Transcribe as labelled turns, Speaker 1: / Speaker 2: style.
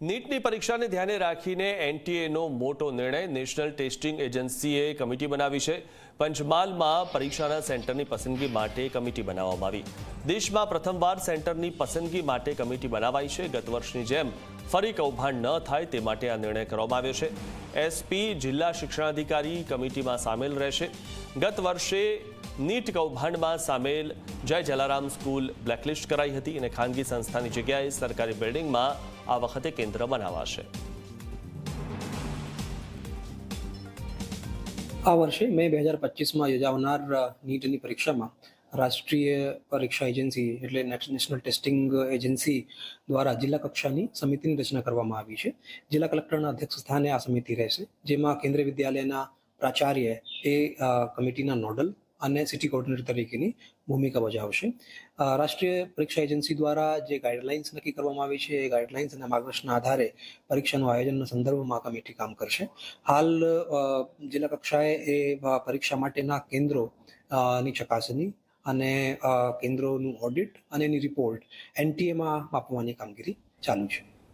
Speaker 1: નીટની પરીક્ષાને ધ્યાને રાખીને એનટીએનો મોટો નિર્ણય નેશનલ ટેસ્ટિંગ એજન્સીએ કમિટી બનાવી છે। પંચમહાલમાં પરીક્ષાના સેન્ટરની પસંદગી માટે કમિટી બનાવવામાં આવી। દેશમાં પ્રથમવાર સેન્ટરની પસંદગી માટે કમિટી બનાવાઈ છે। ગત વર્ષની જેમ ફરી કૌભાંડ ન થાય તે માટે આ નિર્ણય કરવામાં આવ્યો છે। એસપી જિલ્લા શિક્ષણાધિકારી કમિટીમાં સામેલ રહેશે। ગત વર્ષે નીટ કૌભાંડમાં સામેલ જય જલારામ સ્કૂલ બ્લેકલિસ્ટ કરાઈ હતી અને ખાનગી સંસ્થાની જગ્યાએ સરકારી બિલ્ડિંગમાં આ વખતે કેન્દ્ર બનાવાશે।
Speaker 2: આ વર્ષે મે 2025માં યોજાનાર નીટની પરીક્ષામાં રાષ્ટ્રીય પરીક્ષા એજન્સી એટલે નેશનલ ટેસ્ટિંગ એજન્સી દ્વારા જિલ્લા કક્ષાની સમિતિની રચના કરવામાં આવી છે। જિલ્લા કલેક્ટરના અધ્યક્ષ સ્થાને આ સમિતિ રહેશે, જેમાં કેન્દ્રીય વિદ્યાલયના પ્રાચાર્ય એ કમિટીના નોડલ અને સિટી કોર્ડિનેટર તરીકેની ભૂમિકા ભજવશે। રાષ્ટ્રીય પરીક્ષા એજન્સી દ્વારા જે ગાઈડલાઇન્સ નક્કી કરવામાં આવી છે એ ગાઈડલાઇન્સ અને માર્ગદર્શનના આધારે પરીક્ષાનું આયોજનના સંદર્ભમાં કમિટી કામ કરશે। હાલ જિલ્લા કક્ષાએ એ પરીક્ષા માટેના કેન્દ્રોની ચકાસણી અને કેન્દ્રોનું ઓડિટ અને એની રિપોર્ટ એનટીએમાં આપવાની કામગીરી ચાલુ છે।